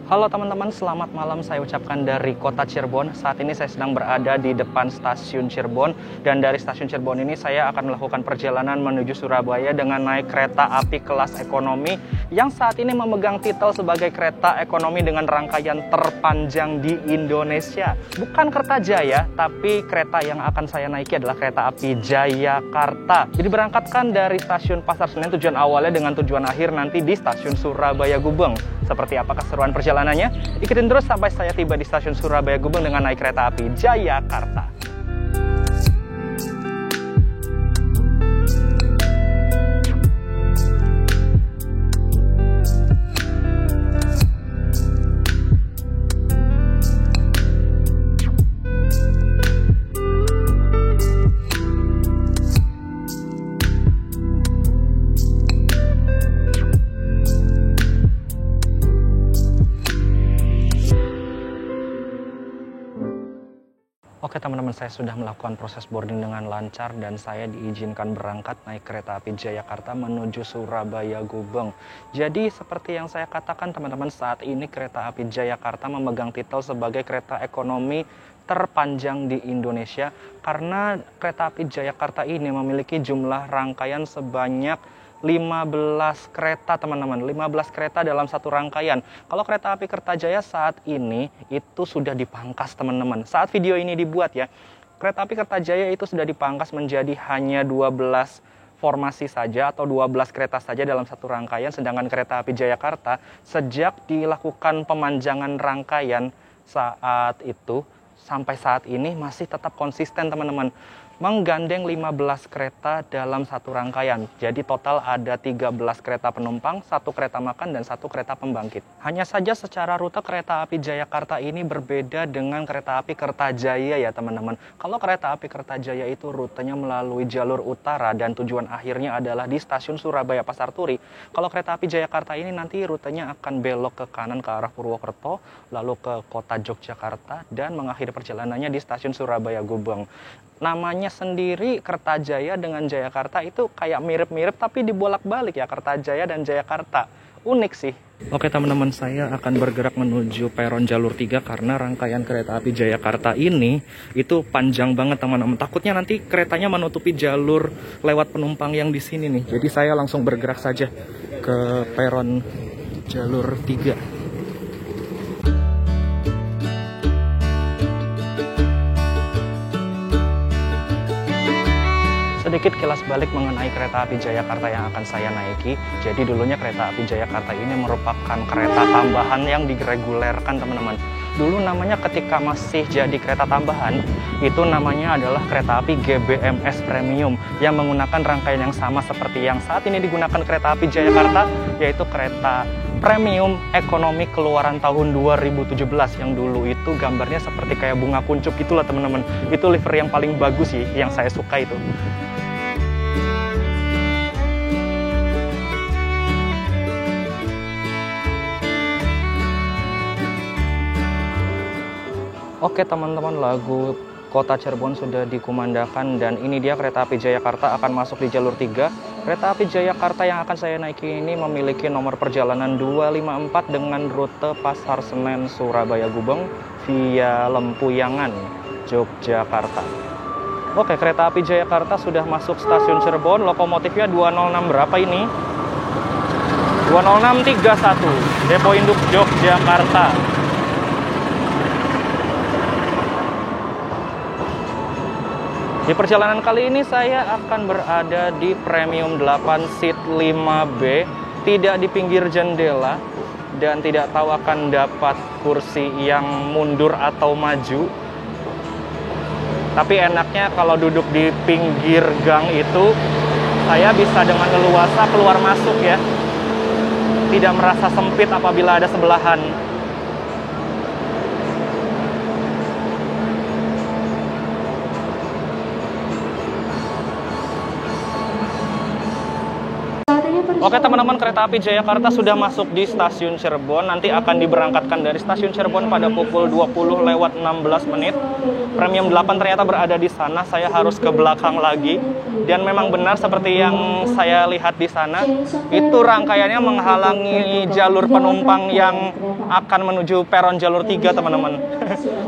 Halo teman-teman, selamat malam saya ucapkan dari kota Cirebon. Saat ini saya sedang berada di depan stasiun Cirebon. Dan dari stasiun Cirebon ini saya akan melakukan perjalanan menuju Surabaya dengan naik kereta api kelas ekonomi yang saat ini memegang titel sebagai kereta ekonomi dengan rangkaian terpanjang di Indonesia. Bukan Kertajaya, tapi kereta yang akan saya naiki adalah kereta api Jayakarta. Jadi berangkatkan dari stasiun Pasar Senen, tujuan awalnya dengan tujuan akhir nanti di stasiun Surabaya Gubeng. Seperti apa keseruan perjalanannya? Ikutin terus sampai saya tiba di stasiun Surabaya Gubeng dengan naik kereta api Jayakarta. Oke teman-teman, saya sudah melakukan proses boarding dengan lancar dan saya diizinkan berangkat naik kereta api Jayakarta menuju Surabaya Gubeng. Jadi seperti yang saya katakan teman-teman, saat ini kereta api Jayakarta memegang titel sebagai kereta ekonomi terpanjang di Indonesia karena kereta api Jayakarta ini memiliki jumlah rangkaian sebanyak 15 kereta teman-teman, 15 kereta dalam satu rangkaian. Kalau kereta api Kertajaya saat ini itu sudah dipangkas teman-teman. Saat video ini dibuat ya, kereta api Kertajaya itu sudah dipangkas menjadi hanya 12 formasi saja atau 12 kereta saja dalam satu rangkaian. Sedangkan kereta api Jayakarta sejak dilakukan pemanjangan rangkaian saat itu sampai saat ini masih tetap konsisten teman-teman, menggandeng 15 kereta dalam satu rangkaian. Jadi total ada 13 kereta penumpang, 1 kereta makan, dan 1 kereta pembangkit. Hanya saja secara rute kereta api Jayakarta ini berbeda dengan kereta api Kertajaya ya teman-teman. Kalau kereta api Kertajaya itu rutenya melalui jalur utara dan tujuan akhirnya adalah di stasiun Surabaya Pasar Turi. Kalau kereta api Jayakarta ini nanti rutenya akan belok ke kanan ke arah Purwokerto, lalu ke kota Yogyakarta, dan mengakhiri perjalanannya di stasiun Surabaya Gubeng. Namanya sendiri Kertajaya dengan Jayakarta itu kayak mirip-mirip tapi dibolak-balik ya, Kertajaya dan Jayakarta. Unik sih. Oke teman-teman, saya akan bergerak menuju peron jalur 3 karena rangkaian kereta api Jayakarta ini itu panjang banget teman-teman. Takutnya nanti keretanya menutupi jalur lewat penumpang yang di sini nih. Jadi saya langsung bergerak saja ke peron jalur 3. Sedikit kilas balik mengenai kereta api Jayakarta yang akan saya naiki. Jadi dulunya kereta api Jayakarta ini merupakan kereta tambahan yang diregulerkan teman-teman. Dulu namanya ketika masih jadi kereta tambahan, itu namanya adalah kereta api GBMS Premium yang menggunakan rangkaian yang sama seperti yang saat ini digunakan kereta api Jayakarta, yaitu kereta premium ekonomi keluaran tahun 2017 yang dulu itu gambarnya seperti kayak bunga kuncup gitulah teman-teman. Itu livery yang paling bagus sih, yang saya suka itu. Oke teman-teman, lagu Kota Cirebon sudah dikumandangkan dan ini dia kereta api Jayakarta akan masuk di jalur 3. Kereta api Jayakarta yang akan saya naiki ini memiliki nomor perjalanan 254 dengan rute Pasar Senen Surabaya Gubeng via Lempuyangan, Yogyakarta. Oke, kereta api Jayakarta sudah masuk stasiun Cirebon. Lokomotifnya 206 berapa ini? 20631, Depo Induk Yogyakarta. Di perjalanan kali ini saya akan berada di Premium 8 Seat 5B, tidak di pinggir jendela, dan tidak tahu akan dapat kursi yang mundur atau maju. Tapi enaknya kalau duduk di pinggir gang itu, saya bisa dengan leluasa keluar masuk ya. Tidak merasa sempit apabila ada sebelahan. Oke teman-teman, kereta api Jayakarta sudah masuk di stasiun Cirebon. Nanti akan diberangkatkan dari stasiun Cirebon pada pukul 20:16. Premium 8 ternyata berada di sana. Saya harus ke belakang lagi. Dan memang benar seperti yang saya lihat di sana, itu rangkaiannya menghalangi jalur penumpang yang akan menuju peron jalur 3, teman-teman.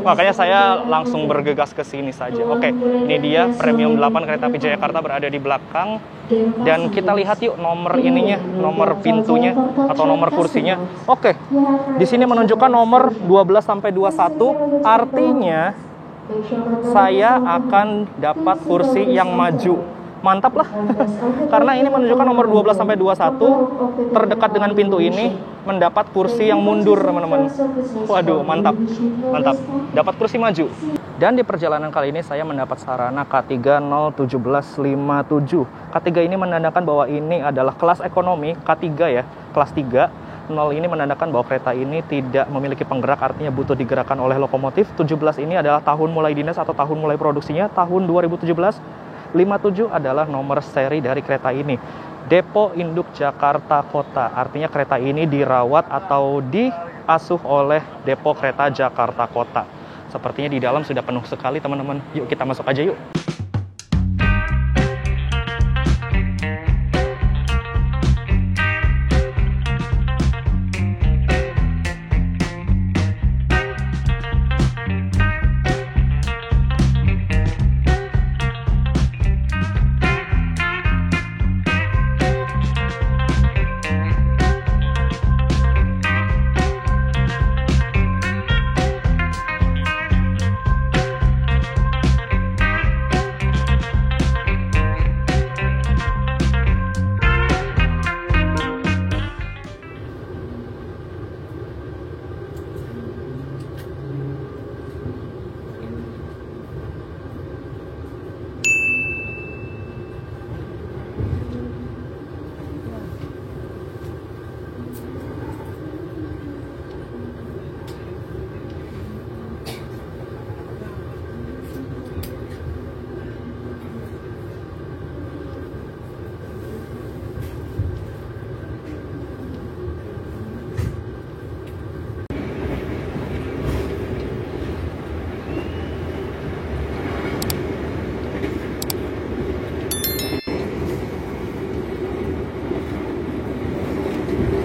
Makanya saya langsung bergegas ke sini saja. Oke, ini dia Premium 8 kereta api Jayakarta berada di belakang. Dan kita lihat yuk nomor ininya, nomor pintunya atau nomor kursinya. Oke, di sini menunjukkan nomor 12 sampai 21, artinya saya akan dapat kursi yang maju. Mantap lah. Karena ini menunjukkan nomor 12 sampai 21 terdekat dengan pintu ini mendapat kursi yang mundur, teman-teman. Waduh, mantap. Mantap. Dapat kursi maju. Dan di perjalanan kali ini saya mendapat sarana K3-01757. K3 ini menandakan bahwa ini adalah kelas ekonomi, K3 ya, kelas 3. 0 ini menandakan bahwa kereta ini tidak memiliki penggerak, artinya butuh digerakkan oleh lokomotif. 17 ini adalah tahun mulai dinas atau tahun mulai produksinya, tahun 2017. 57 adalah nomor seri dari kereta ini. Depo Induk Jakarta Kota, artinya kereta ini dirawat atau diasuh oleh Depo Kereta Jakarta Kota. Sepertinya di dalam sudah penuh sekali, teman-teman. Yuk kita masuk aja yuk.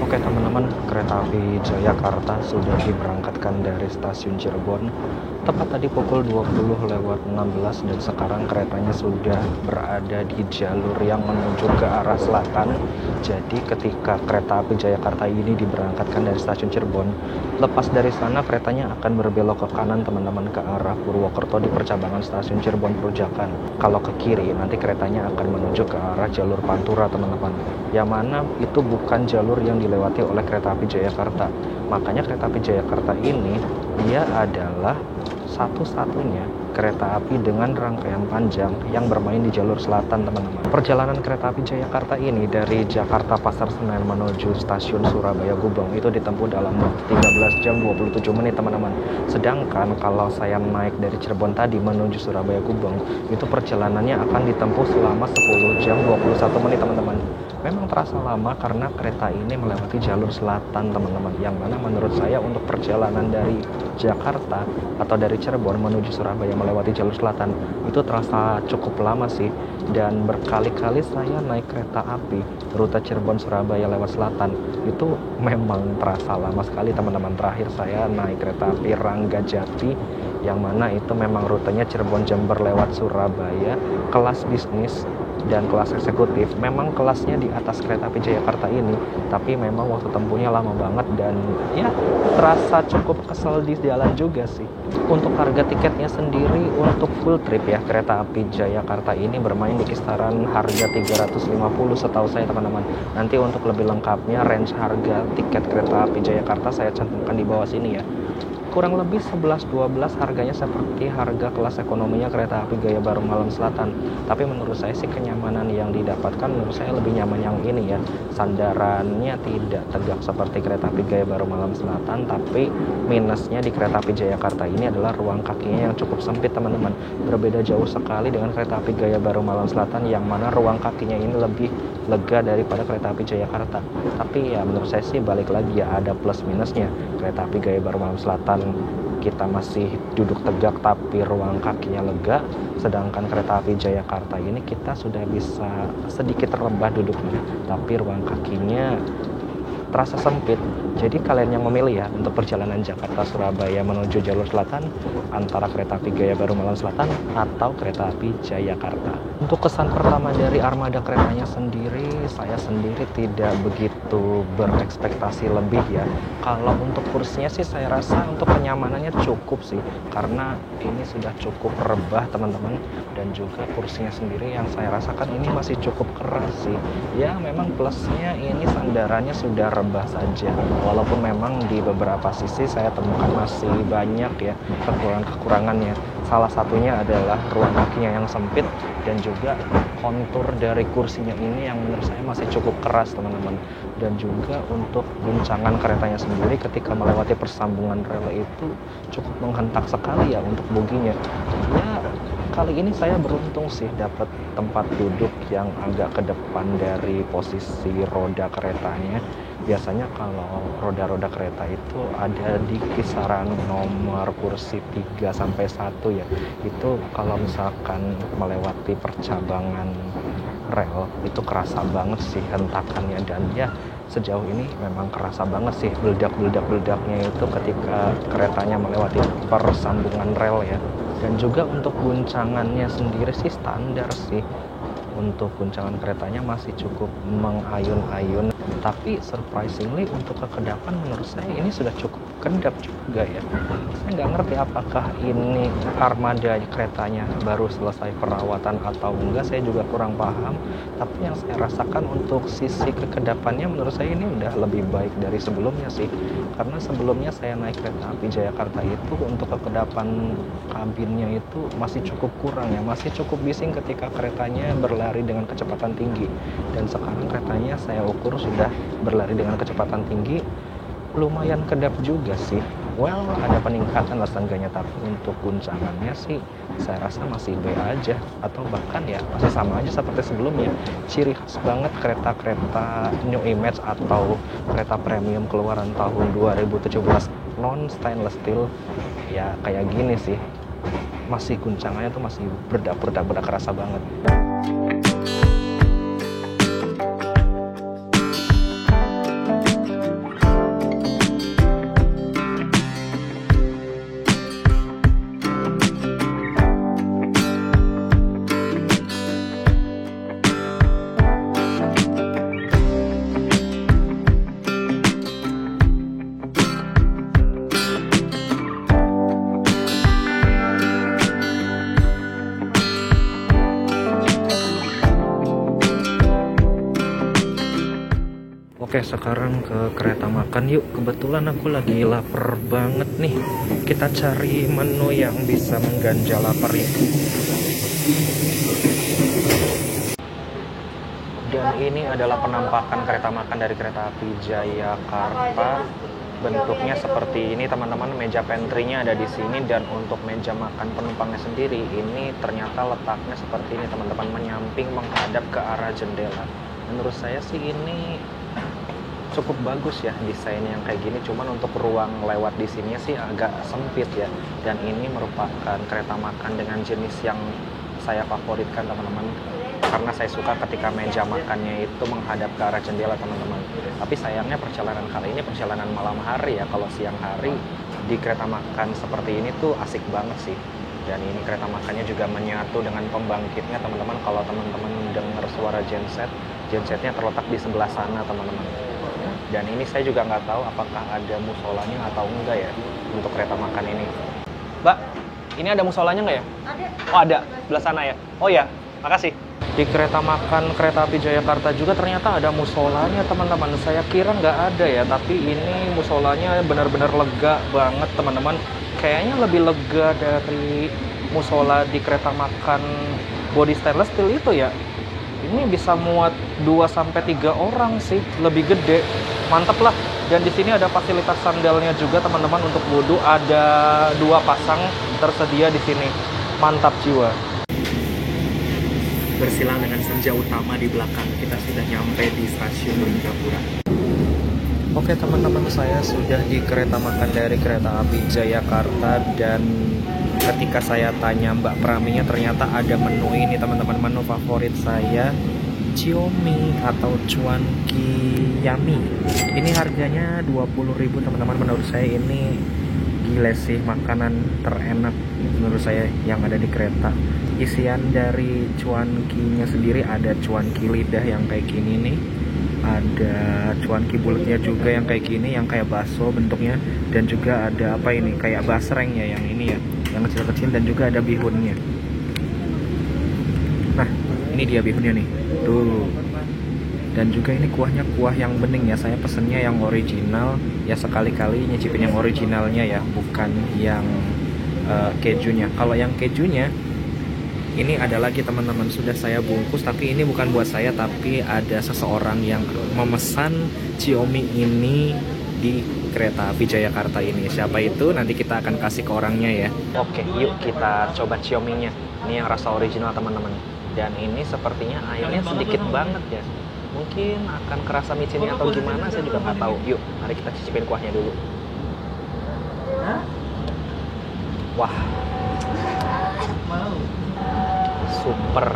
Oke teman-teman, kereta api Jayakarta sudah diberangkatkan dari stasiun Cirebon tepat tadi pukul 20:16 dan sekarang keretanya sudah berada di jalur yang menuju ke arah selatan. Jadi ketika kereta api Jayakarta ini diberangkatkan dari stasiun Cirebon, lepas dari sana keretanya akan berbelok ke kanan, teman-teman, ke arah Purwokerto di percabangan stasiun Cirebon Perujakan. Kalau ke kiri nanti keretanya akan menuju ke arah jalur Pantura, teman-teman, yang mana itu bukan jalur yang dilewati oleh kereta api Jayakarta. Makanya kereta api Jayakarta ini dia adalah satu-satunya kereta api dengan rangkaian panjang yang bermain di jalur selatan, teman-teman. Perjalanan kereta api Jayakarta ini dari Jakarta Pasar Senen menuju stasiun Surabaya Gubeng itu ditempuh dalam 13 jam 27 menit, teman-teman. Sedangkan kalau saya naik dari Cirebon tadi menuju Surabaya Gubeng, itu perjalanannya akan ditempuh selama 10 jam 21 menit, teman-teman. Memang terasa lama karena kereta ini melewati jalur selatan, teman-teman, yang mana menurut saya untuk perjalanan dari Jakarta atau dari Cirebon menuju Surabaya melewati jalur selatan itu terasa cukup lama sih. Dan berkali-kali saya naik kereta api rute Cirebon Surabaya lewat selatan itu memang terasa lama sekali, teman-teman. Terakhir saya naik kereta api Ranggajati yang mana itu memang rutenya Cirebon Jember lewat Surabaya, kelas bisnis dan kelas eksekutif. Memang kelasnya di atas kereta api Jayakarta ini, tapi memang waktu tempuhnya lama banget dan ya terasa cukup kesel di jalan juga sih. Untuk harga tiketnya sendiri untuk full trip ya, kereta api Jayakarta ini bermain di kisaran harga 350 setahu saya, teman-teman. Nanti untuk lebih lengkapnya range harga tiket kereta api Jayakarta saya cantumkan di bawah sini ya. kurang lebih 11-12 harganya seperti harga kelas ekonominya kereta api Gaya Baru Malam Selatan. Tapi menurut saya sih kenyamanan yang didapatkan menurut saya lebih nyaman yang ini ya. Sandarannya tidak tegak seperti kereta api Gaya Baru Malam Selatan, tapi minusnya di kereta api Jayakarta ini adalah ruang kakinya yang cukup sempit teman-teman. Berbeda jauh sekali dengan kereta api Gaya Baru Malam Selatan yang mana ruang kakinya ini lebih lega daripada kereta api Jayakarta. Tapi ya menurut saya sih balik lagi ya, ada plus minusnya. Kereta api Gaya Baru Malam Selatan kita masih duduk tegak tapi ruang kakinya lega, sedangkan kereta api Jayakarta ini kita sudah bisa sedikit rebah duduknya tapi ruang kakinya terasa sempit. Jadi kalian yang memilih ya untuk perjalanan Jakarta Surabaya menuju jalur selatan antara kereta api Gaya Baru Malam Selatan atau kereta api Jayakarta. Untuk kesan pertama dari armada keretanya sendiri, saya sendiri tidak begitu berekspektasi lebih ya. Kalau untuk kursinya sih saya rasa untuk kenyamanannya cukup sih, karena ini sudah cukup rebah teman-teman, dan juga kursinya sendiri yang saya rasakan ini masih cukup keras sih. Ya memang plusnya ini sandarannya sudah rebah saja, walaupun memang di beberapa sisi saya temukan masih banyak ya kekurangannya. Salah satunya adalah ruang kakinya yang sempit dan juga kontur dari kursinya ini yang menurut saya masih cukup keras teman-teman. Dan juga untuk guncangan keretanya sendiri ketika melewati persambungan rel itu cukup menghentak sekali ya untuk boginya. Ya kali ini saya beruntung sih dapat tempat duduk yang agak ke depan dari posisi roda keretanya. Biasanya kalau roda-roda kereta itu ada di kisaran nomor kursi 3 sampai 1 ya. Itu kalau misalkan melewati percabangan rel itu kerasa banget sih hentakannya, dan ya sejauh ini memang kerasa banget sih beledak-beledaknya itu ketika keretanya melewati persambungan rel ya. Dan juga untuk guncangannya sendiri sih standar sih. Untuk guncangan keretanya masih cukup mengayun-ayun, tapi surprisingly untuk kekedapan menurut saya ini sudah cukup kedap juga ya. Saya nggak ngerti apakah ini armada keretanya baru selesai perawatan atau enggak, saya juga kurang paham. Tapi yang saya rasakan untuk sisi kekedapannya menurut saya ini udah lebih baik dari sebelumnya sih. Karena sebelumnya saya naik kereta api Jayakarta itu untuk kekedapan kabinnya itu masih cukup kurang ya, masih cukup bising ketika keretanya berlari dengan kecepatan tinggi. Dan sekarang keretanya saya ukur sudah berlari dengan kecepatan tinggi, lumayan kedap juga sih. Well, ada peningkatan lah tengganya, tapi untuk guncangannya sih saya rasa masih B aja, atau bahkan ya masih sama aja seperti sebelumnya. Ciri khas banget kereta-kereta new image atau kereta premium keluaran tahun 2017 non stainless steel ya kayak gini sih. Masih guncangannya tuh masih berdak kerasa banget. Oke, sekarang ke kereta makan yuk. Kebetulan aku lagi lapar banget nih. Kita cari menu yang bisa mengganjal lapar ya. Dan ini adalah penampakan kereta makan dari kereta api Jayakarta. Bentuknya seperti ini teman-teman. Meja pantry-nya ada di sini, dan untuk meja makan penumpangnya sendiri ini ternyata letaknya seperti ini teman-teman, menyamping menghadap ke arah jendela. Menurut saya sih ini cukup bagus ya desain yang kayak gini, cuman untuk ruang lewat di sini sih agak sempit ya. Dan ini merupakan kereta makan dengan jenis yang saya favoritkan teman-teman, karena saya suka ketika meja makannya itu menghadap ke arah jendela teman-teman. Tapi sayangnya perjalanan kali ini perjalanan malam hari ya. Kalau siang hari di kereta makan seperti ini tuh asik banget sih. Dan ini kereta makannya juga menyatu dengan pembangkitnya teman-teman. Kalau teman-teman dengar suara gensetnya terletak di sebelah sana teman-teman. Dan ini saya juga nggak tahu apakah ada musolanya atau enggak ya untuk kereta makan ini. Mbak, ini ada musolanya nggak ya? Ada. Oh ada, sebelah sana ya? Oh ya, makasih. Di kereta makan kereta api Jayakarta juga ternyata ada musolanya teman-teman. Saya kira nggak ada ya, tapi ini musolanya benar-benar lega banget teman-teman. Kayaknya lebih lega dari musola di kereta makan body stainless steel itu ya. Ini bisa muat 2-3 orang sih, lebih gede. Mantep lah. Dan di sini ada fasilitas sandalnya juga teman-teman untuk wudhu. Ada 2 pasang tersedia di sini. Mantap jiwa. Bersilang dengan senja utama di belakang, kita sudah nyampe di stasiun Linggapura. Oke teman-teman, saya sudah di kereta makan dari kereta api Jayakarta, dan ketika saya tanya Mbak Praminya ternyata ada menu ini teman-teman, menu favorit saya, Chiomi atau Cuanki Yami. Ini harganya 20.000 teman-teman. Menurut saya ini gila sih, makanan terenak menurut saya yang ada di kereta. Isian dari cuankinya sendiri ada cuanki lidah yang kayak gini nih, ada cuanki bulatnya juga yang kayak gini, yang kayak bakso bentuknya, dan juga ada apa ini, kayak basreng ya, yang ini ya, yang kecil-kecil, dan juga ada bihunnya. Nah, ini dia bihunnya nih, tuh. Dan juga ini kuahnya kuah yang bening ya, saya pesennya yang original ya, sekali-kali nyicipin yang originalnya ya, bukan yang kejunya. Kalau yang kejunya ini ada lagi teman-teman, sudah saya bungkus, tapi ini bukan buat saya, tapi ada seseorang yang memesan Chiomi ini di kereta api Jayakarta ini. Siapa itu? Nanti kita akan kasih ke orangnya ya. Oke, yuk kita coba Chiomi-nya. Ini yang rasa original teman-teman. Dan ini sepertinya airnya sedikit banget ya. Mungkin akan kerasa micinnya atau gimana, saya juga nggak tahu. Yuk, mari kita cicipin kuahnya dulu. Wah, super.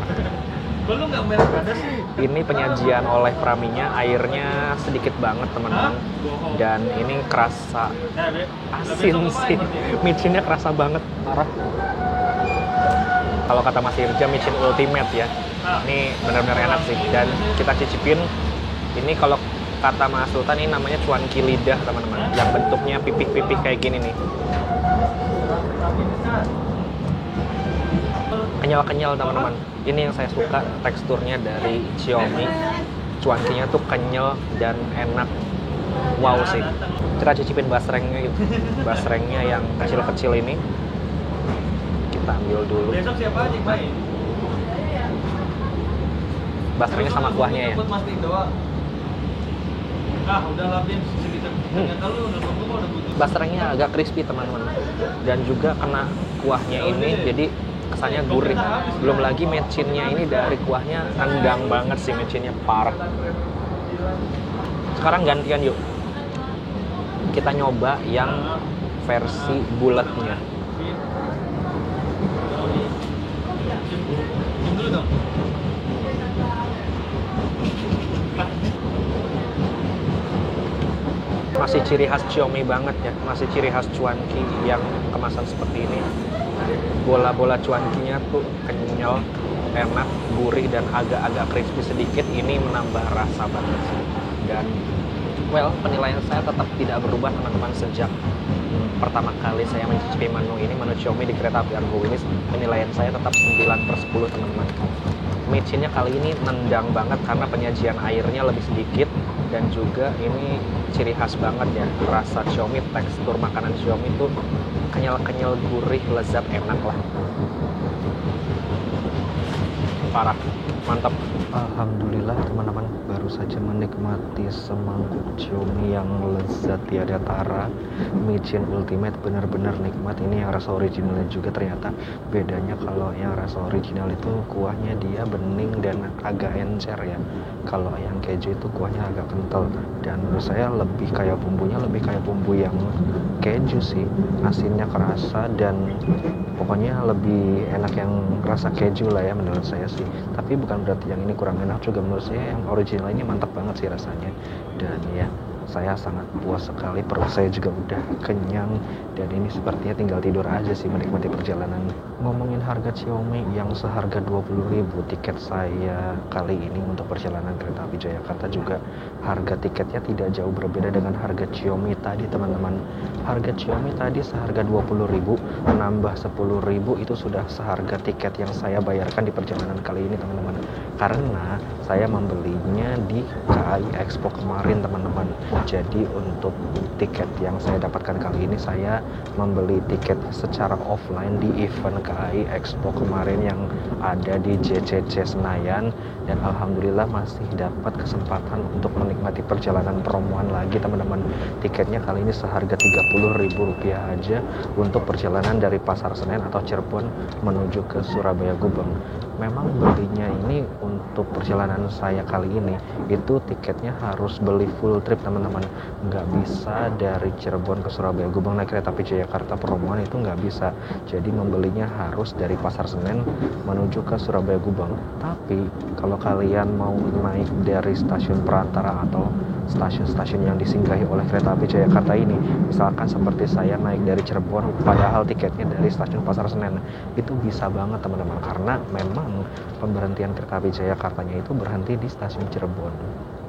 Ini penyajian oleh Praminya, airnya sedikit banget teman-teman, dan ini kerasa asin sih, micinnya kerasa banget, parah. Kalau kata Mas Irja, micin ultimate ya. Ini benar-benar enak sih, dan kita cicipin. Ini kalau kata Mas Sultan ini namanya cuanki lidah teman-teman, yang bentuknya pipih-pipih kayak gini nih. Kenyal-kenyal teman-teman. Ini yang saya suka, teksturnya dari Chiomi. Cuankinya tuh kenyal dan enak. Wow sih. Kita cicipin basrengnya gitu. Basrengnya yang kecil-kecil ini. Kita ambil dulu. Besok siapa aja main? Basrengnya sama kuahnya ya. Basrengnya agak crispy teman-teman. Dan juga kena kuahnya ini, jadi kesannya gurih. Belum lagi micinnya ini dari kuahnya nendang banget sih, micinnya parah. Sekarang gantian yuk, kita nyoba yang versi bulatnya. Masih ciri khas Chiomi banget ya, masih ciri khas cuanki yang kemasan seperti ini. Bola-bola cuankinya tuh kenyal, enak, gurih, dan agak-agak crispy sedikit. Ini menambah rasa banget sih. Dan well, penilaian saya tetap tidak berubah teman-teman. Sejak pertama kali saya mencicipi menu ini, menu Chiomi di kereta api Argo ini, penilaian saya tetap 9/10 teman-teman. Micinnya kali ini nendang banget karena penyajian airnya lebih sedikit, dan juga ini ciri khas banget ya, rasa Chiomi, tekstur makanan Chiomi itu kenyal-kenyal, gurih, lezat, enak lah. Parah, mantap. Alhamdulillah teman-teman, baru saja menikmati semangkuk Chiomi yang lezat tiada tara. Micin ultimate, benar-benar nikmat. Ini yang rasa originalnya juga ternyata. Bedanya kalau yang rasa original itu kuahnya dia bening dan agak encer ya. Kalau yang keju itu kuahnya agak kental, dan menurut saya lebih kayak bumbunya, lebih kayak bumbu yang keju sih. Asinnya kerasa, dan pokoknya lebih enak yang rasa keju lah ya menurut saya sih. Tapi bukan berarti yang ini kurang enak juga, menurut saya yang original ini mantap banget sih rasanya. Dan ya, saya sangat puas sekali, perut saya juga udah kenyang, dan ini sepertinya tinggal tidur aja sih menikmati perjalanan. Ngomongin harga Chiomi yang seharga 20.000, tiket saya kali ini untuk perjalanan kereta api Jayakarta juga harga tiketnya tidak jauh berbeda dengan harga Chiomi tadi teman-teman. Harga Chiomi tadi seharga 20.000, menambah 10.000 itu sudah seharga tiket yang saya bayarkan di perjalanan kali ini teman-teman. karena saya membelinya di KAI Expo kemarin teman-teman. Jadi untuk tiket yang saya dapatkan kali ini, saya membeli tiket secara offline di event KAI Expo kemarin yang ada di JCC Senayan, dan alhamdulillah masih dapat kesempatan untuk menikmati perjalanan promoan lagi teman-teman. Tiketnya kali ini seharga Rp30.000 aja untuk perjalanan dari Pasar Senen atau Cirebon menuju ke Surabaya Gubeng. Memang belinya ini untuk perjalanan saya kali ini itu tiketnya harus beli full trip teman-teman, nggak bisa dari Cirebon ke Surabaya Gubeng naik kereta api Jayakarta peromoan, itu nggak bisa. Jadi membelinya harus dari Pasar Senen menuju ke Surabaya Gubeng. Tapi kalau kalian mau naik dari stasiun perantara atau stasiun-stasiun yang disinggahi oleh kereta api Jayakarta ini, misalkan seperti saya naik dari Cirebon padahal tiketnya dari stasiun Pasar Senen, itu bisa banget teman-teman, karena memang pemberhentian kereta api Jayakartanya itu berhenti di stasiun Cirebon.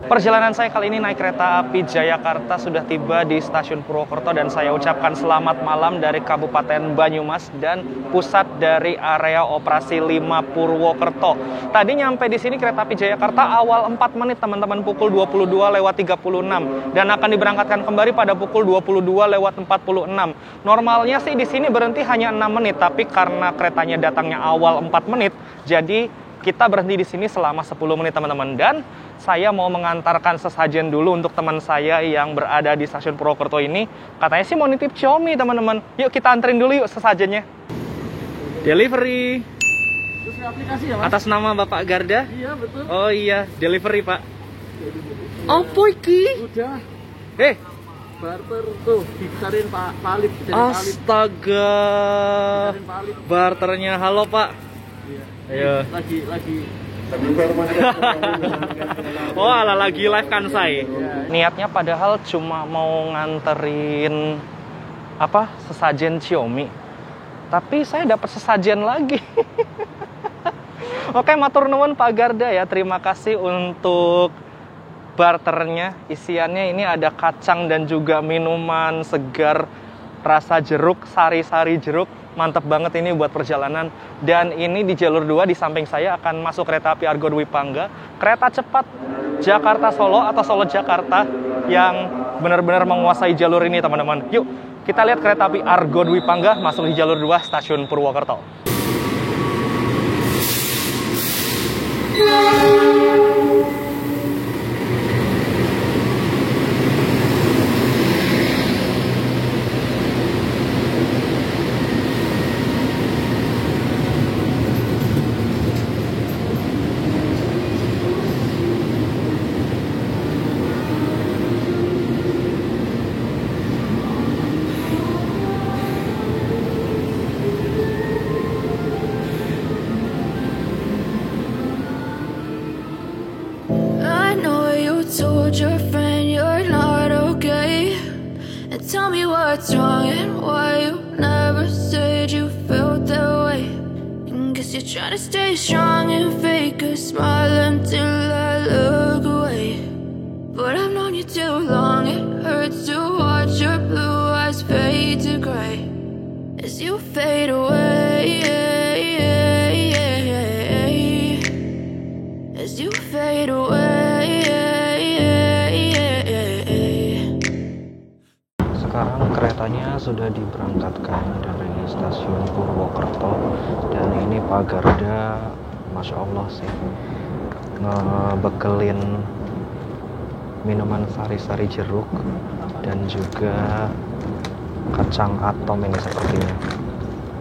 Perjalanan saya kali ini naik kereta api Jayakarta sudah tiba di stasiun Purwokerto, dan saya ucapkan selamat malam dari Kabupaten Banyumas dan pusat dari area operasi 5 Purwokerto. Tadi nyampe di sini kereta api Jayakarta awal 4 menit teman-teman, pukul 22:36, dan akan diberangkatkan kembali pada pukul 22:46. Normalnya sih di sini berhenti hanya 6 menit, tapi karena keretanya datangnya awal 4 menit, jadi kita berhenti di sini selama 10 menit teman-teman. Dan saya mau mengantarkan sesajen dulu untuk teman saya yang berada di stasiun Purwokerto ini. Katanya sih mau nitip Xiaomi teman-teman. Yuk kita anterin dulu yuk sesajennya. Delivery. Terus aplikasi ya, Mas? Atas nama Bapak Garda? Iya, betul. Oh iya, delivery Pak. Apa iki? Udah. Barter tuh, dicariin Pak Palip. Astaga. Dicariin Palip. Barternya, halo Pak. Iya. Ayo. Lagi. Oh, ala lagi live kan saya. Ya. Niatnya padahal cuma mau nganterin sesajen Xiaomi. Tapi saya dapat sesajen lagi. Oke, matur nuwun Pak Garda ya. Terima kasih untuk barternya. Isiannya ini ada kacang dan juga minuman segar rasa jeruk, sari-sari jeruk. Mantep banget ini buat perjalanan. Dan ini di jalur 2 di samping saya akan masuk kereta api Argo Dwi Pangga, kereta cepat Jakarta Solo atau Solo Jakarta yang benar-benar menguasai jalur ini teman-teman. Yuk kita lihat kereta api Argo Dwi Pangga masuk di jalur 2 stasiun Purwokerto. Told your friend you're not okay, and tell me what's wrong and why you never said you felt that way. And guess you're trying to stay strong and fake a smile until I look away. But I've known you too long, it hurts to watch your blue eyes fade to gray as you fade away, as you fade away. Sekarang keretanya sudah diberangkatkan dari stasiun Purwokerto, dan ini Pak Garda, Masya Allah sih, ngebekelin minuman sari-sari jeruk dan juga kacang atom ini sepertinya.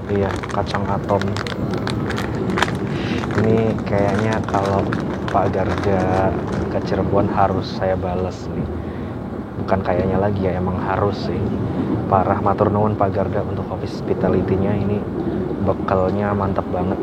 Iya, kacang atom. Ini kayaknya kalau Pak Garda ke Cirebon harus saya bales nih. Bukan kayaknya lagi ya, emang harus sih. Parah, matur nuwun Pak Garda untuk hospitality-nya, ini bekalnya mantap banget.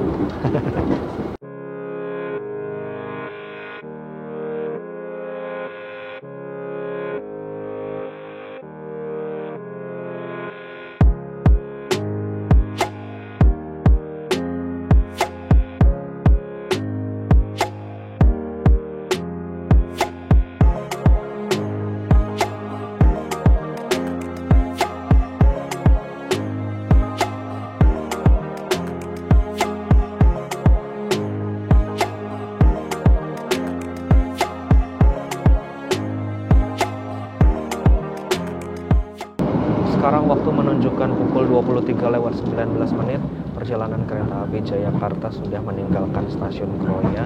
23:19 perjalanan kereta api Jayakarta sudah meninggalkan stasiun Kroya.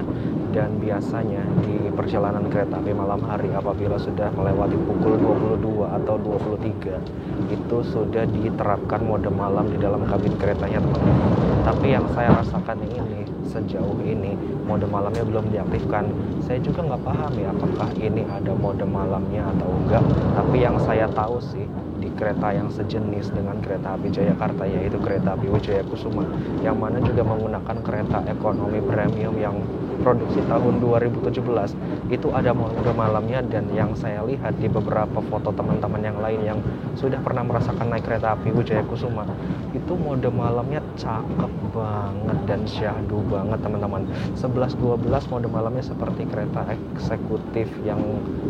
Dan biasanya di perjalanan kereta api malam hari apabila sudah melewati pukul 22 atau 23 itu sudah diterapkan mode malam di dalam kabin keretanya, teman-teman. Tapi yang saya rasakan ini sejauh ini mode malamnya belum diaktifkan. Saya juga nggak paham ya apakah ini ada mode malamnya atau enggak. Tapi yang saya tahu sih di kereta yang sejenis dengan kereta api Jayakarta, yaitu kereta api Wijaya Kusuma, yang mana juga menggunakan kereta ekonomi premium yang produksi tahun 2017, itu ada mode malamnya. Dan yang saya lihat di beberapa foto teman-teman yang lain yang sudah pernah merasakan naik kereta api Wijaya Kusuma, itu mode malamnya cakep banget dan syahdu banget, teman-teman. 11-12 mode malamnya seperti kereta eksekutif yang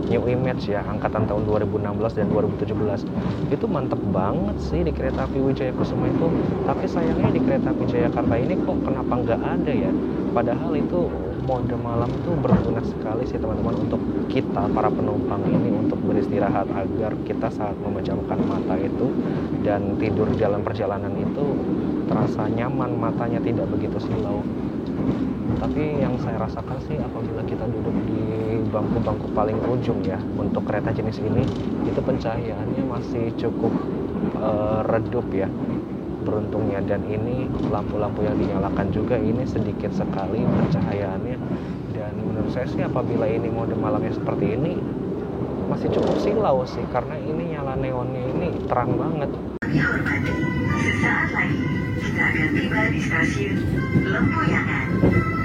new image ya, angkatan tahun 2016 dan 2017. Itu mantep banget sih di kereta api Wijaya Kusuma itu. Tapi sayangnya di kereta api Jayakarta ini kok kenapa nggak ada ya, padahal itu mode malam itu berguna sekali sih, teman-teman, untuk kita para penumpang ini untuk beristirahat agar kita saat memejamkan mata itu dan tidur dalam perjalanan itu terasa nyaman, matanya tidak begitu silau. Tapi yang saya rasakan sih apabila kita duduk di bangku-bangku paling ujung ya untuk kereta jenis ini, itu pencahayaannya masih cukup redup ya beruntungnya. Dan ini lampu-lampu yang dinyalakan juga ini sedikit sekali pencahayaannya. Dan menurut saya sih apabila ini mode malamnya seperti ini masih cukup silau sih, karena ini nyala neonnya ini terang banget. Sesaat lagi kita akan tiba di stasiun Lempuyangan.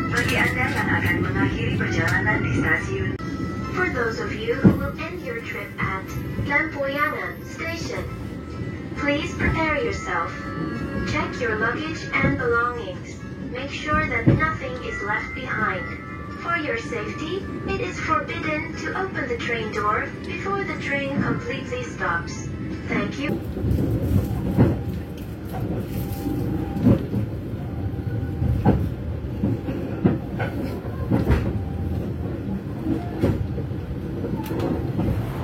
Bagi Anda yang akan mengakhiri perjalanan di stasiun, for those of you who will end your trip at Lempuyangan Station, please prepare yourself. Check your luggage and belongings. Make sure that nothing is left behind. For your safety, it is forbidden to open the train door before the train completely stops. Thank you.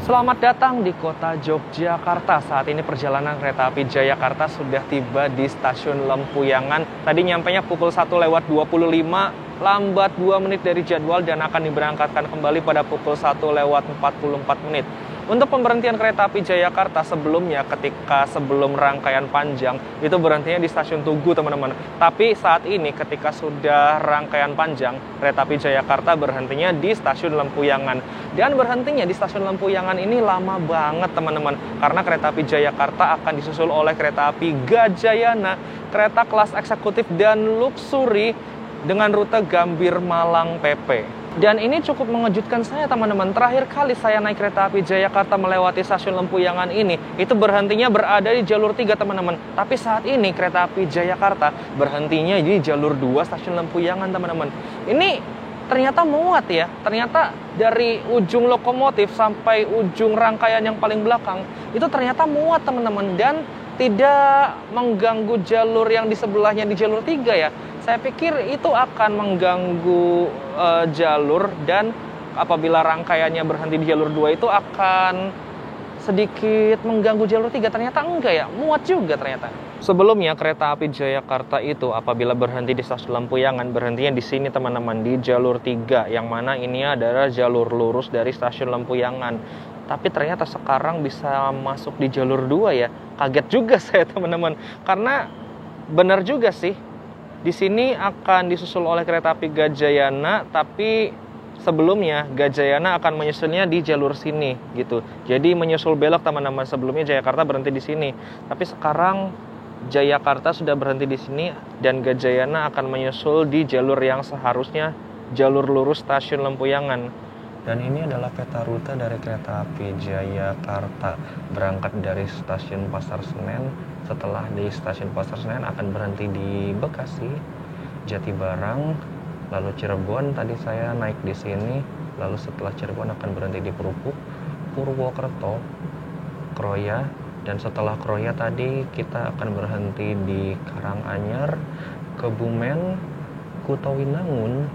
Selamat datang di kota Yogyakarta. Saat ini perjalanan kereta api Jayakarta sudah tiba di stasiun Lempuyangan. Tadi nyampainya pukul 1:25, lambat 2 menit dari jadwal dan akan diberangkatkan kembali pada pukul 1:44 menit. Untuk pemberhentian kereta api Jayakarta sebelumnya, ketika sebelum rangkaian panjang, itu berhentinya di stasiun Tugu, teman-teman. Tapi saat ini ketika sudah rangkaian panjang, kereta api Jayakarta berhentinya di stasiun Lempuyangan. Dan berhentinya di stasiun Lempuyangan ini lama banget, teman-teman. Karena kereta api Jayakarta akan disusul oleh kereta api Gajayana, kereta kelas eksekutif dan luxury dengan rute Gambir Malang PP. Dan ini cukup mengejutkan saya, teman-teman. Terakhir kali saya naik kereta api Jayakarta melewati stasiun Lempuyangan ini, itu berhentinya berada di jalur 3, teman-teman. Tapi saat ini kereta api Jayakarta berhentinya di jalur 2 stasiun Lempuyangan, teman-teman. Ini ternyata muat ya. Ternyata dari ujung lokomotif sampai ujung rangkaian yang paling belakang, itu ternyata muat, teman-teman. Dan tidak mengganggu jalur yang di sebelahnya di jalur 3 ya. Saya pikir itu akan mengganggu jalur, dan apabila rangkaiannya berhenti di jalur 2 itu akan sedikit mengganggu jalur 3. Ternyata enggak ya, muat juga ternyata. Sebelumnya kereta api Jayakarta itu apabila berhenti di stasiun Lempuyangan, berhentinya di sini, teman-teman, di jalur 3, yang mana ini adalah jalur lurus dari stasiun Lempuyangan. Tapi ternyata sekarang bisa masuk di jalur 2 ya. Kaget juga saya, teman-teman. Karena benar juga sih, di sini akan disusul oleh kereta api Gajayana, tapi sebelumnya Gajayana akan menyusulnya di jalur sini gitu. Jadi menyusul belok, teman-teman. Sebelumnya Jayakarta berhenti di sini, tapi sekarang Jayakarta sudah berhenti di sini dan Gajayana akan menyusul di jalur yang seharusnya jalur lurus stasiun Lempuyangan. Dan ini adalah peta rute dari kereta api Jayakarta. Berangkat dari stasiun Pasar Senen, setelah di stasiun Pasar Senen akan berhenti di Bekasi, Jatibarang, lalu Cirebon. Tadi saya naik di sini, lalu setelah Cirebon akan berhenti di Perupuk, Purwokerto, Kroya, dan setelah Kroya tadi kita akan berhenti di Karanganyar, Kebumen, Kutowinangun,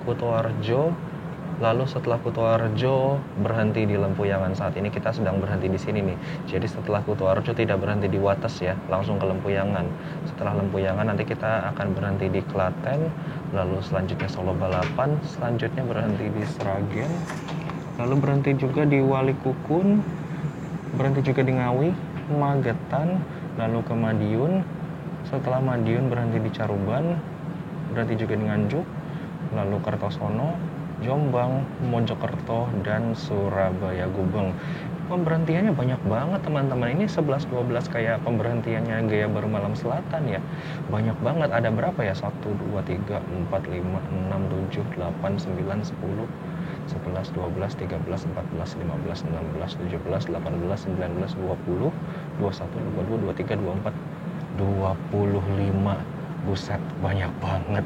Kutoarjo, Lalu setelah Kutoarjo berhenti di Lempuyangan. Saat ini kita sedang berhenti di sini nih. Jadi setelah Kutoarjo tidak berhenti di Wates ya, langsung ke Lempuyangan. Setelah Lempuyangan nanti kita akan berhenti di Klaten, lalu selanjutnya Solo Balapan, selanjutnya berhenti di Sragen, lalu berhenti juga di Walikukun, berhenti juga di Ngawi, Magetan, lalu ke Madiun. Setelah Madiun berhenti di Caruban, berhenti juga di Nganjuk, lalu Kertosono, Jombang, Mojokerto, dan Surabaya Gubeng. Pemberhentiannya banyak banget teman-teman. Ini 11-12 kayak pemberhentiannya Gaya Baru Malam Selatan ya. Banyak banget. Ada berapa ya? 1, 2, 3, 4, 5, 6, 7, 8, 9, 10, 11, 12, 13, 14, 15, 16, 17, 18, 19, 20, 21, 22, 23, 24, 25. Buset, banyak banget.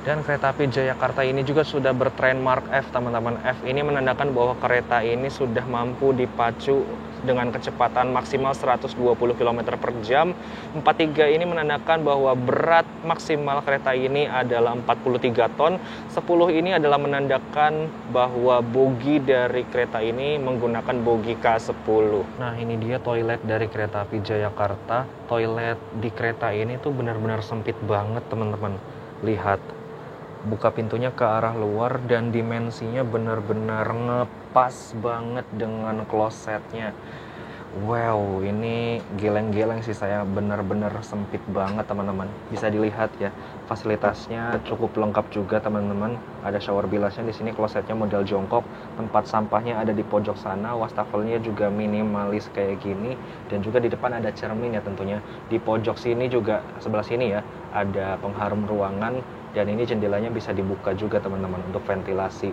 Dan kereta api Jayakarta ini juga sudah bertrademark F, teman-teman. F ini menandakan bahwa kereta ini sudah mampu dipacu dengan kecepatan maksimal 120 km per jam. 43 ini menandakan bahwa berat maksimal kereta ini adalah 43 ton. 10 ini adalah menandakan bahwa bogi dari kereta ini menggunakan bogi K10. Nah, ini dia toilet dari kereta api Jayakarta. Toilet di kereta ini tuh benar-benar sempit banget, teman-teman. Lihat, buka pintunya ke arah luar dan dimensinya benar-benar ngepas banget dengan klosetnya. Wow, ini geleng-geleng sih, saya benar-benar sempit banget teman-teman. Bisa dilihat ya, fasilitasnya cukup lengkap juga teman-teman. Ada shower bilasnya di sini, klosetnya model jongkok, tempat sampahnya ada di pojok sana, wastafelnya juga minimalis kayak gini, dan juga di depan ada cermin ya tentunya. Di pojok sini juga, sebelah sini ya, ada pengharum ruangan, dan ini jendelanya bisa dibuka juga teman-teman untuk ventilasi.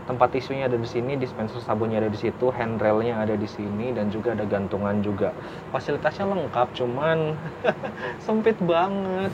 Tempat tisunya ada di sini, dispenser sabunnya ada di situ, handrailnya ada di sini, dan juga ada gantungan juga. Fasilitasnya lengkap, cuman sempit banget.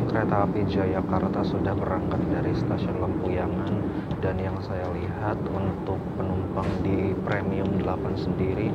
Kereta api Jayakarta sudah berangkat dari stasiun Lempuyangan, dan yang saya lihat untuk penumpang di Premium 8 sendiri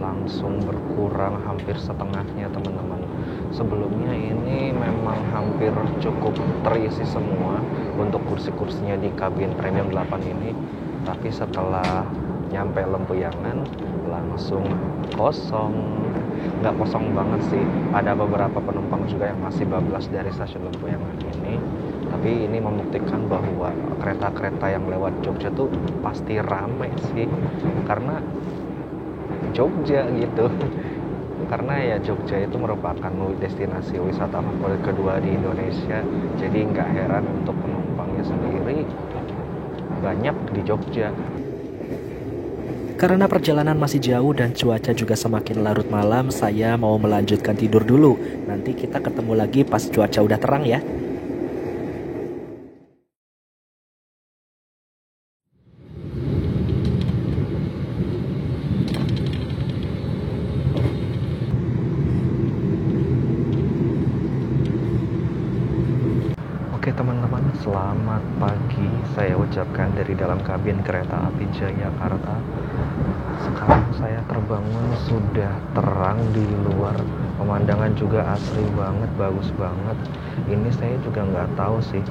langsung berkurang hampir setengahnya teman-teman. Sebelumnya ini memang hampir cukup terisi semua untuk kursi-kursinya di kabin Premium 8 ini, tapi setelah nyampe Lempuyangan langsung kosong. Nggak kosong banget sih, ada beberapa penumpang juga yang masih bablas dari stasiun Lempuyangan ini, tapi ini membuktikan bahwa kereta-kereta yang lewat Jogja tuh pasti rame sih, karena Jogja gitu. Karena ya Jogja itu merupakan destinasi wisata favorit kedua di Indonesia, jadi nggak heran untuk penumpangnya sendiri banyak di Jogja. Karena perjalanan masih jauh dan cuaca juga semakin larut malam, saya mau melanjutkan tidur dulu. Nanti kita ketemu lagi pas cuaca udah terang ya. Oke teman-teman, selamat pagi. Saya ucapkan dari dalam kabin kereta api Jayakarta. Sekarang saya terbangun, sudah terang di luar. Pemandangan juga asri banget, bagus banget. Ini saya juga nggak tahu sih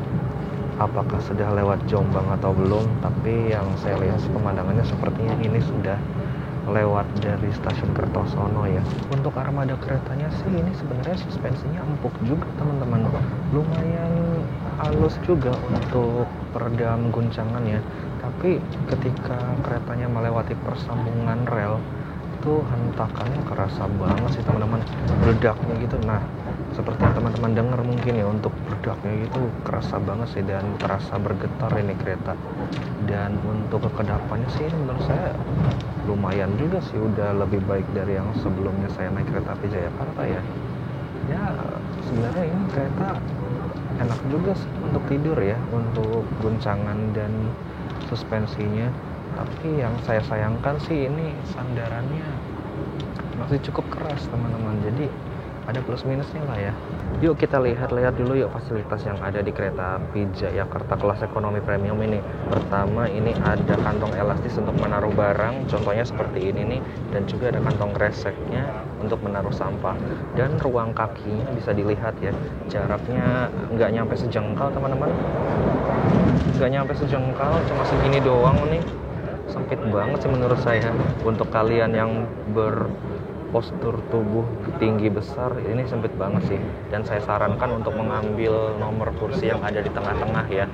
apakah sudah lewat Jombang atau belum, tapi yang saya lihat pemandangannya sepertinya ini sudah lewat dari stasiun Kertosono ya. Untuk armada keretanya sih ini sebenarnya suspensinya empuk juga teman-teman, lumayan halus juga untuk peredam guncangan ya. Tapi ketika keretanya melewati persambungan rel itu hentakannya kerasa banget sih teman-teman, beledaknya gitu. Nah, seperti yang teman-teman dengar mungkin ya, untuk beledaknya gitu kerasa banget sih, dan terasa bergetar ini kereta. Dan untuk kekedapannya sih menurut saya lumayan juga sih, udah lebih baik dari yang sebelumnya saya naik kereta api Jayakarta ya. Ya sebenarnya ini kereta enak juga sih untuk tidur ya, untuk guncangan dan suspensinya. Tapi yang saya sayangkan sih ini sandarannya masih cukup keras teman-teman, jadi ada plus minusnya lah ya. Yuk kita lihat-lihat dulu yuk fasilitas yang ada di kereta api Jayakarta kelas ekonomi premium ini. Pertama, ini ada kantong elastis untuk menaruh barang, contohnya seperti ini nih, dan juga ada kantong kreseknya untuk menaruh sampah. Dan ruang kakinya bisa dilihat ya, jaraknya nggak nyampe sejengkal teman-teman, nggak nyampe sejengkal, cuma segini doang nih. Sempit banget sih menurut saya. Untuk kalian yang postur tubuh tinggi besar, ini sempit banget sih, dan saya sarankan untuk mengambil nomor kursi yang ada di tengah-tengah ya.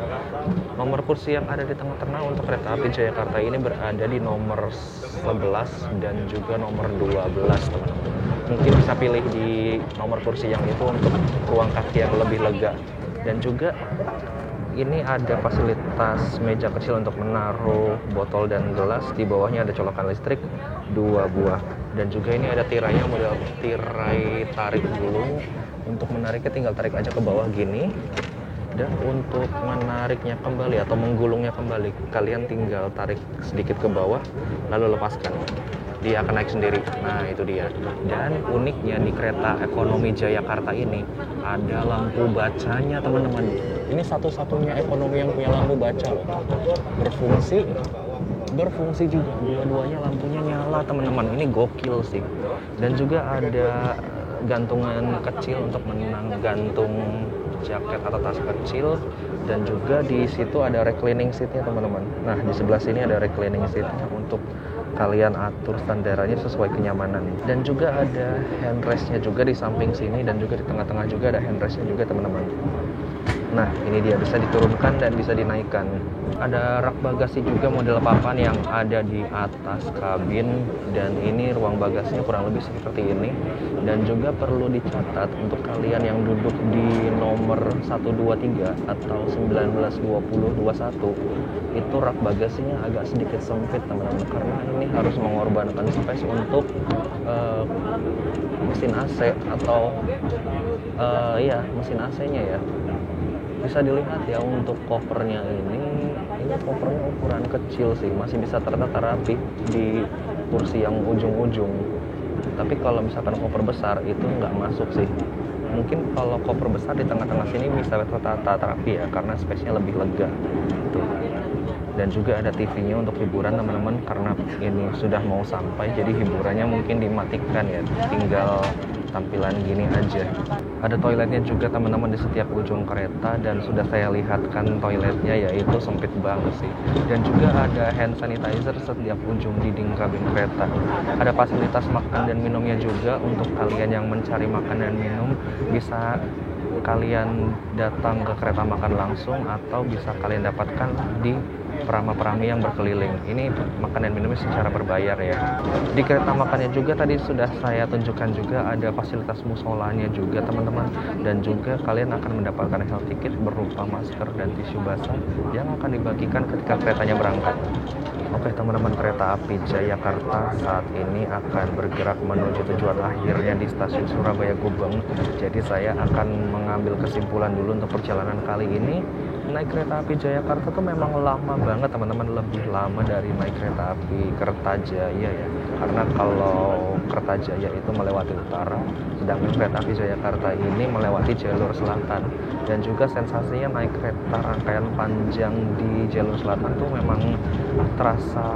Nomor kursi yang ada di tengah-tengah untuk kereta api Jayakarta ini berada di nomor 11 dan juga nomor 12 teman-teman. Mungkin bisa pilih di nomor kursi yang itu untuk ruang kaki yang lebih lega. Dan juga ini ada fasilitas meja kecil untuk menaruh botol dan gelas. Di bawahnya ada colokan listrik 2 buah. Dan juga ini ada tirainya, model tirai tarik gulung. Untuk menariknya tinggal tarik aja ke bawah gini. Dan untuk menariknya kembali atau menggulungnya kembali, kalian tinggal tarik sedikit ke bawah lalu lepaskan. Dia akan naik sendiri. Nah, itu dia. Dan uniknya di kereta ekonomi Jayakarta ini ada lampu bacanya, teman-teman. Ini satu-satunya ekonomi yang punya lampu baca loh. Berfungsi juga. Dua-duanya lampunya nyala, teman-teman. Ini gokil sih. Dan juga ada gantungan kecil untuk gantung jaket atau tas kecil. Dan juga di situ ada reclining seatnya, teman-teman. Nah, di sebelah sini ada reclining seatnya untuk kalian atur standarnya sesuai kenyamanan. Dan juga ada handrestnya juga di samping sini, dan juga di tengah-tengah juga ada handrestnya juga, teman-teman. Nah, ini dia, bisa diturunkan dan bisa dinaikkan. Ada rak bagasi juga model papan yang ada di atas kabin, dan ini ruang bagasinya kurang lebih seperti ini. Dan juga perlu dicatat untuk kalian yang duduk di nomor 123 atau 19, 20, 21, itu rak bagasinya agak sedikit sempit, teman-teman, karena ini harus mengorbankan space untuk mesin AC atau mesin AC-nya ya. Bisa dilihat ya untuk kopernya ini kopernya ukuran kecil sih, masih bisa tertata rapi di kursi yang ujung-ujung. Tapi kalau misalkan koper besar itu nggak masuk sih. Mungkin kalau koper besar di tengah-tengah sini bisa tertata rapi ya, karena space-nya lebih lega. Tuh. Dan juga ada TV-nya untuk hiburan, teman-teman, karena ini sudah mau sampai, jadi hiburannya mungkin dimatikan ya, tinggal tampilan gini aja. Ada toiletnya juga, teman-teman, di setiap ujung kereta, dan sudah saya lihatkan toiletnya, yaitu sempit banget sih. Dan juga ada hand sanitizer setiap ujung dinding kabin kereta. Ada fasilitas makan dan minumnya juga. Untuk kalian yang mencari makan dan minum, bisa kalian datang ke kereta makan langsung, atau bisa kalian dapatkan di perama-perami yang berkeliling. Ini makan dan minumnya secara berbayar ya. Di kereta makannya juga tadi sudah saya tunjukkan juga ada fasilitas musolanya juga, teman-teman. Dan juga kalian akan mendapatkan health ticket berupa masker dan tisu basah yang akan dibagikan ketika keretanya berangkat. Oke teman-teman, kereta api Jayakarta saat ini akan bergerak menuju tujuan akhirnya di stasiun Surabaya Gubeng. Jadi saya akan mengambil kesimpulan dulu untuk perjalanan kali ini. Naik kereta api Jayakarta tuh memang lama banget, teman-teman, lebih lama dari naik kereta api Kertajaya ya. Karena kalau Kertajaya itu melewati utara, sedangkan kereta api Jayakarta ini melewati jalur selatan. Dan juga sensasinya naik kereta rangkaian panjang di jalur selatan tuh memang terasa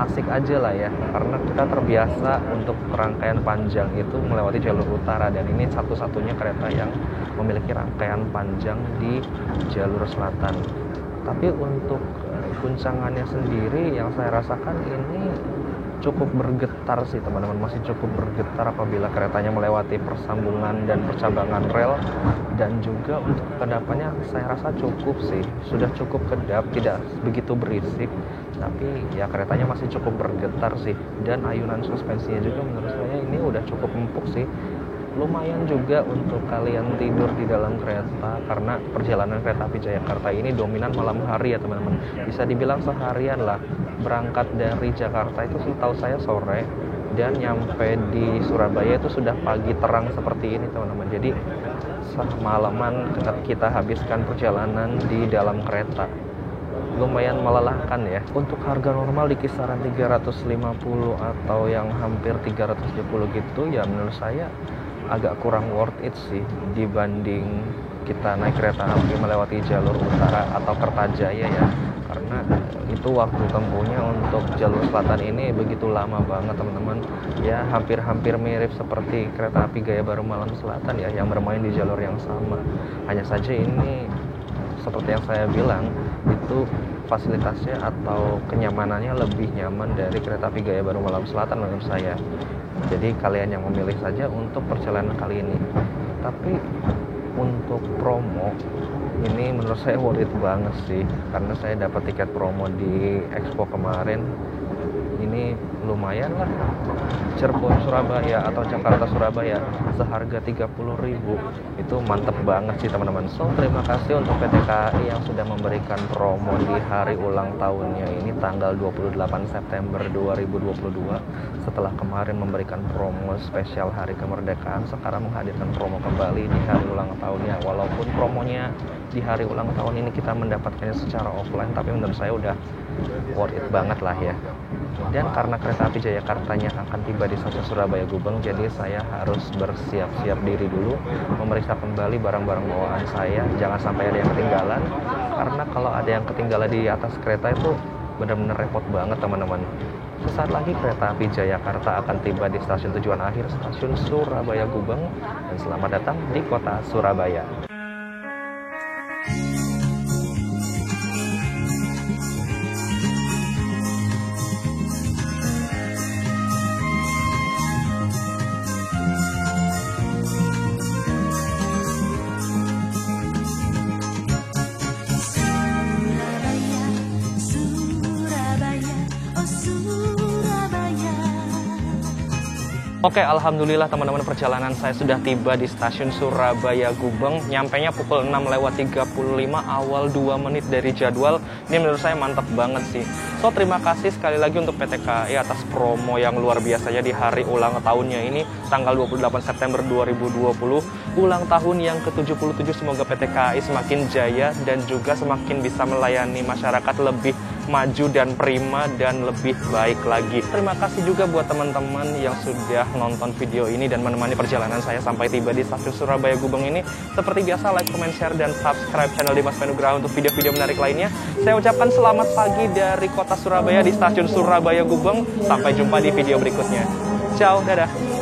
asik aja lah ya, karena kita terbiasa untuk rangkaian panjang itu melewati jalur utara, dan ini satu-satunya kereta yang memiliki rangkaian panjang di jalur selatan. Tapi untuk guncangannya sendiri yang saya rasakan ini cukup bergetar sih, teman-teman, masih cukup bergetar apabila keretanya melewati persambungan dan percabangan rel. Dan juga untuk kedepannya saya rasa cukup sih, sudah cukup kedap, tidak begitu berisik, tapi ya keretanya masih cukup bergetar sih. Dan ayunan suspensinya juga menurut saya ini udah cukup empuk sih. Lumayan juga untuk kalian tidur di dalam kereta, karena perjalanan kereta api Jayakarta ini dominan malam hari ya, teman-teman. Bisa dibilang seharian lah. Berangkat dari Jakarta itu setahu saya sore, dan nyampe di Surabaya itu sudah pagi terang seperti ini, teman-teman. Jadi semalaman kita habiskan perjalanan di dalam kereta. lumayan melelahkan ya. Untuk harga normal di kisaran 350 atau yang hampir 370 gitu ya, menurut saya agak kurang worth it sih dibanding kita naik kereta api melewati jalur utara atau Kertajaya ya. Karena itu waktu tempuhnya untuk jalur selatan ini begitu lama banget teman-teman ya, hampir-hampir mirip seperti kereta api Gaya Baru Malam Selatan ya, yang bermain di jalur yang sama. Hanya saja ini seperti yang saya bilang, itu fasilitasnya atau kenyamanannya lebih nyaman dari kereta api Gaya Baru Malam Selatan menurut saya. Jadi kalian yang memilih saja untuk perjalanan kali ini. Tapi untuk promo ini menurut saya worth it banget sih, karena saya dapat tiket promo di Expo kemarin. Ini lumayan lah, Cirebon Surabaya atau Jakarta Surabaya seharga 30.000. Itu mantep banget sih teman-teman. So terima kasih untuk PT KAI yang sudah memberikan promo di hari ulang tahunnya ini tanggal 28 September 2022. Setelah kemarin memberikan promo spesial hari kemerdekaan, sekarang menghadirkan promo kembali di hari ulang tahunnya. Walaupun promonya di hari ulang tahun ini kita mendapatkannya secara offline, tapi menurut saya udah worth it banget lah ya. Dan karena kereta api Jayakartanya akan tiba di stasiun Surabaya Gubeng, jadi saya harus bersiap-siap diri dulu, memeriksa kembali barang-barang bawaan saya, jangan sampai ada yang ketinggalan. Karena kalau ada yang ketinggalan di atas kereta itu benar-benar repot banget teman-teman. Sesaat lagi kereta api Jayakarta akan tiba di stasiun tujuan akhir, stasiun Surabaya Gubeng. Dan selamat datang di kota Surabaya. Oke, alhamdulillah teman-teman, perjalanan saya sudah tiba di stasiun Surabaya Gubeng. Nyampainya pukul 6:35, awal 2 menit dari jadwal. Ini menurut saya mantap banget sih. So, terima kasih sekali lagi untuk PT KAI atas promo yang luar biasanya di hari ulang tahunnya ini, tanggal 28 September 2020. Ulang tahun yang ke-77, semoga PT KAI semakin jaya dan juga semakin bisa melayani masyarakat lebih maju dan prima dan lebih baik lagi. Terima kasih juga buat teman-teman yang sudah nonton video ini dan menemani perjalanan saya sampai tiba di stasiun Surabaya Gubeng ini. Seperti biasa, like, comment, share, dan subscribe channel Dimas Penugraha untuk video-video menarik lainnya. Saya ucapkan selamat pagi dari kota Surabaya di stasiun Surabaya Gubeng. Sampai jumpa di video berikutnya. Ciao, dadah.